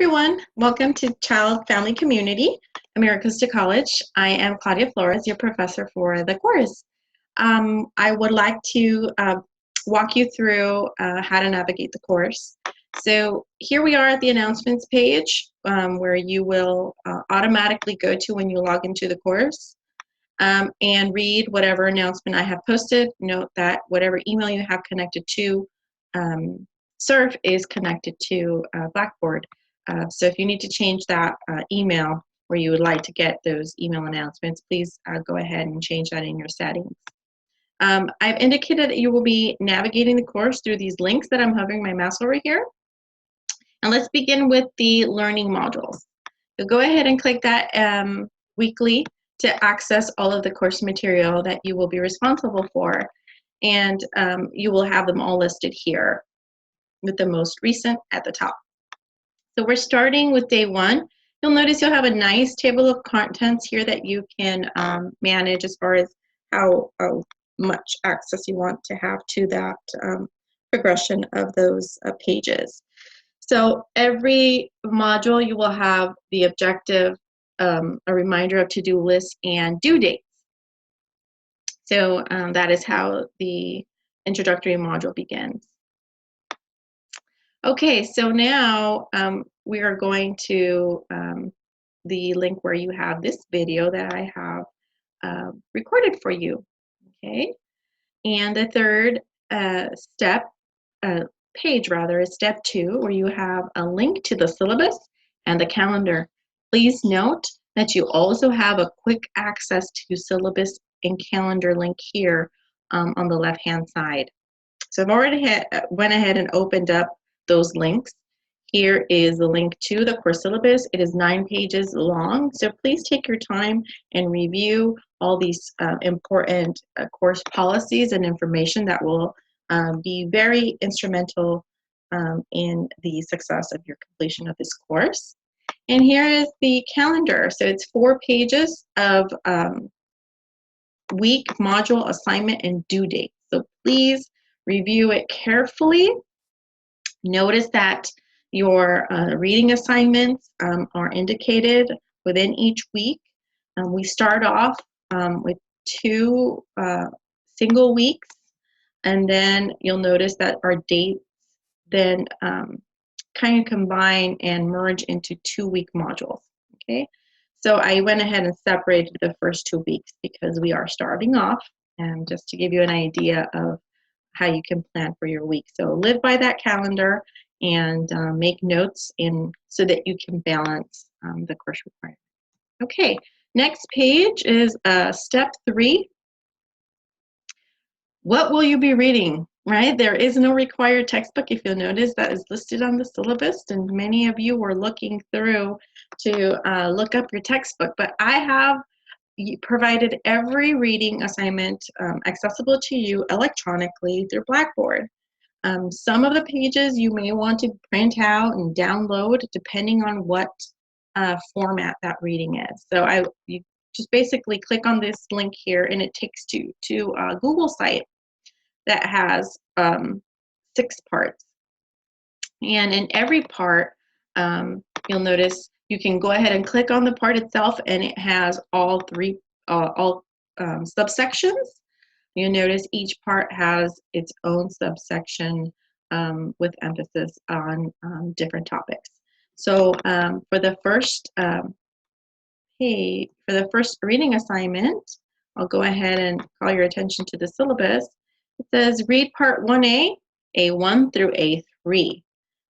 everyone. Welcome to Child Family Community, Americas to College. I am Claudia Flores, your professor for the course. I would like to walk you through how to navigate the course. So here we are at the announcements page where you will automatically go to when you log into the course and read whatever announcement I have posted. Note that whatever email you have connected to SURF is connected to Blackboard. So if you need to change that email where you would like to get those email announcements, please go ahead and change that in your settings. I've indicated that you will be navigating the course through these links that I'm hovering my mouse over here. And let's begin with the learning modules. So go ahead and click that weekly to access all of the course material that you will be responsible for. And you will have them all listed here with the most recent at the top. So we're starting with day one. You'll notice you'll have a nice table of contents here that you can manage as far as how much access you want to have to that progression of those pages. So every module you will have the objective, a reminder of to-do lists and due dates. So that is how the introductory module begins. Okay, so now we are going to the link where you have this video that I have recorded for you, okay? And the third page rather, is step 2, where you have a link to the syllabus and the calendar. Please note that you also have a quick access to syllabus and calendar link here on the left-hand side. So I've already went ahead and opened up those links. Here is the link to the course syllabus. It is 9 pages long, so please take your time and review all these important course policies and information that will be very instrumental in the success of your completion of this course. And here is the calendar. So it's 4 pages of week, module, assignment, and due date. So please review it carefully. Notice that your reading assignments are indicated within each week. We start off with 2 single weeks, and then you'll notice that our dates then kind of combine and merge into 2-week modules, okay? So I went ahead and separated the first 2 weeks because we are starting off, and just to give you an idea of how you can plan for your week. So live by that calendar and make notes so that you can balance the course requirement. Okay, next page is step 3. What will you be reading, right? There is no required textbook, if you'll notice, that is listed on the syllabus, and many of you were looking through to look up your textbook, but I have provided every reading assignment accessible to you electronically through Blackboard. Some of the pages you may want to print out and download depending on what format that reading is. So you just basically click on this link here and it takes you to a Google site that has 6 parts. And in every part, you'll notice you can go ahead and click on the part itself and it has all 3 subsections. You'll notice each part has its own subsection with emphasis on different topics. So for the first reading assignment, I'll go ahead and call your attention to the syllabus. It says read part 1A, A1 through A3.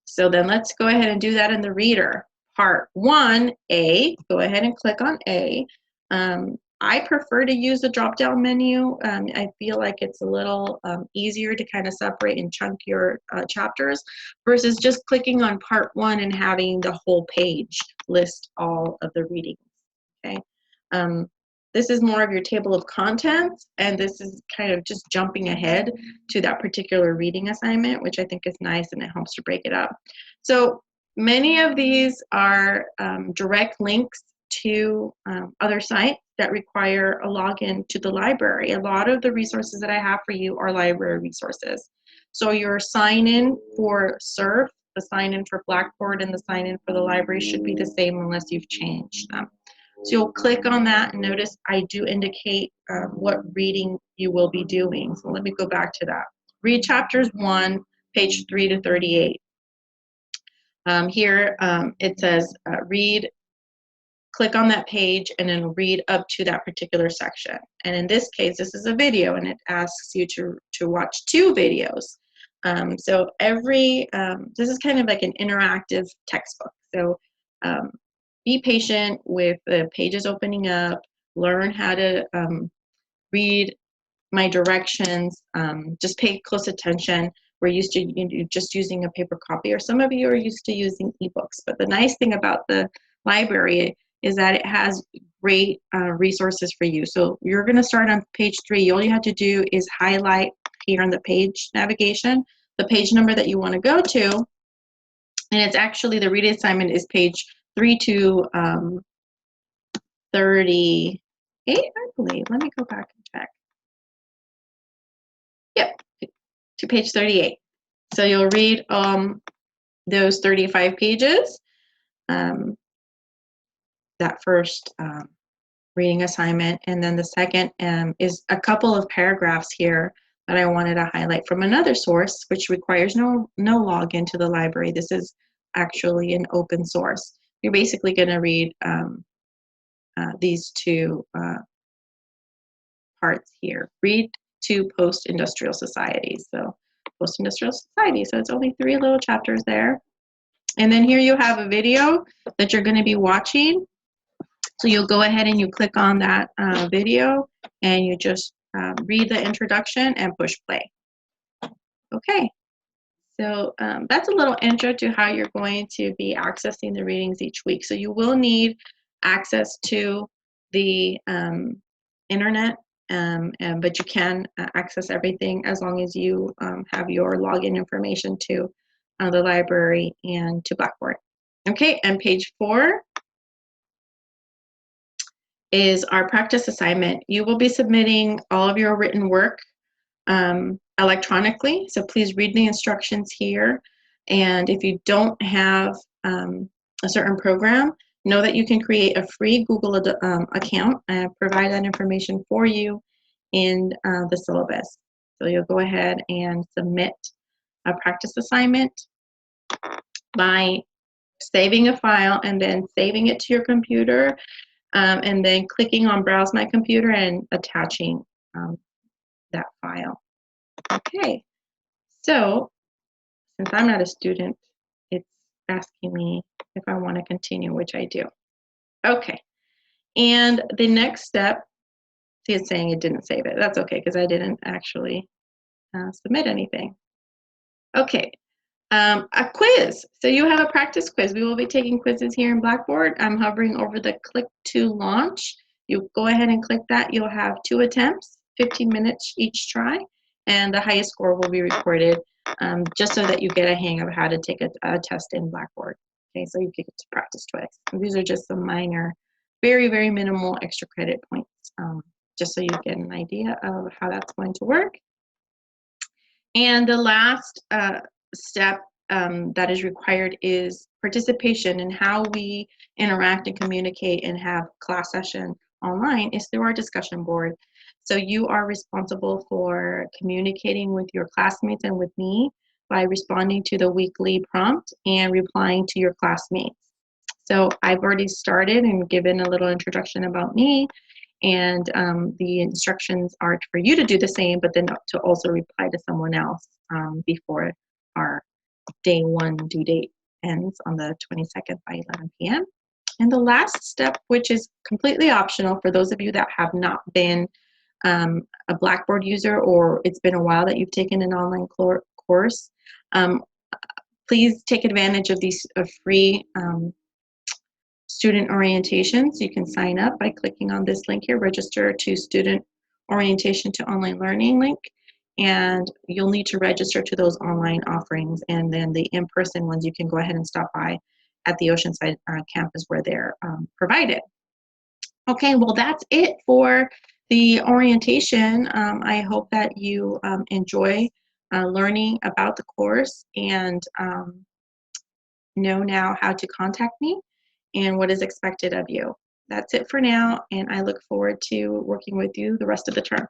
So then let's go ahead and do that in the reader. Part 1A, go ahead and click on A. I prefer to use the drop-down menu. I feel like it's a little easier to kind of separate and chunk your chapters versus just clicking on part 1 and having the whole page list all of the readings, okay? This is more of your table of contents, and this is kind of just jumping ahead to that particular reading assignment, which I think is nice and it helps to break it up. So many of these are direct links to other sites that require a login to the library. A lot of the resources that I have for you are library resources. So your sign-in for SURF the sign-in for Blackboard and the sign-in for the library should be the same unless you've changed them. So you'll click on that and notice I do indicate what reading you will be doing. So let me go back to that. Read chapters 1, page 3 to 38. Here it says read, click on that page and then read up to that particular section. And in this case, this is a video and it asks you to watch 2 videos. So this is kind of like an interactive textbook. So be patient with the pages opening up, learn how to read my directions, just pay close attention. We're used to just using a paper copy, or some of you are used to using ebooks. But the nice thing about the library is that it has great resources for you. So you're going to start on page 3. All you have to do is highlight here on the page navigation the page number that you want to go to. And it's actually, the reading assignment is page 3 to 38, I believe. Let me go back and check. Yep, to page 38. So you'll read those 35 pages. That first reading assignment, and then the second is a couple of paragraphs here that I wanted to highlight from another source, which requires no login to the library. This is actually an open source. You're basically going to read these 2 parts here. Read to post-industrial societies. So post-industrial society. So it's only 3 little chapters there. And then here you have a video that you're going to be watching. So you'll go ahead and you click on that video and you just read the introduction and push play. Okay, so that's a little intro to how you're going to be accessing the readings each week. So you will need access to the internet, but you can access everything as long as you have your login information to the library and to Blackboard. Okay, and page 4 is our practice assignment. You will be submitting all of your written work electronically, so please read the instructions here. And if you don't have a certain program, know that you can create a free Google account and provide that information for you in the syllabus. So you'll go ahead and submit a practice assignment by saving a file and then saving it to your computer, and then clicking on Browse My Computer and attaching that file. Okay, so since I'm not a student, it's asking me if I want to continue, which I do. Okay, and the next step, see, it's saying it didn't save it. That's okay, because I didn't actually submit anything. Okay, a quiz. So you have a practice quiz. We will be taking quizzes here in Blackboard. I'm hovering over the click to launch. You go ahead and click that. You'll have 2 attempts, 15 minutes each try, and the highest score will be recorded just so that you get a hang of how to take a test in Blackboard. Okay, so you get to practice twice. And these are just some minor, very, very minimal extra credit points, just so you get an idea of how that's going to work. And the last step that is required is participation in how we interact and communicate and have class session online is through our discussion board. So you are responsible for communicating with your classmates and with me by responding to the weekly prompt and replying to your classmates. So I've already started and given a little introduction about me, and the instructions are for you to do the same, but then to also reply to someone else before our day 1 due date ends on the 22nd by 11 p.m. And the last step, which is completely optional for those of you that have not been a Blackboard user, or it's been a while that you've taken an online course, please take advantage of these free student orientations. You can sign up by clicking on this link here, register to student orientation to online learning link, and you'll need to register to those online offerings, and then the in-person ones you can go ahead and stop by at the Oceanside campus where they're provided. Okay, well that's it for the orientation. I hope that you enjoy learning about the course, and know now how to contact me and what is expected of you. That's it for now, and I look forward to working with you the rest of the term.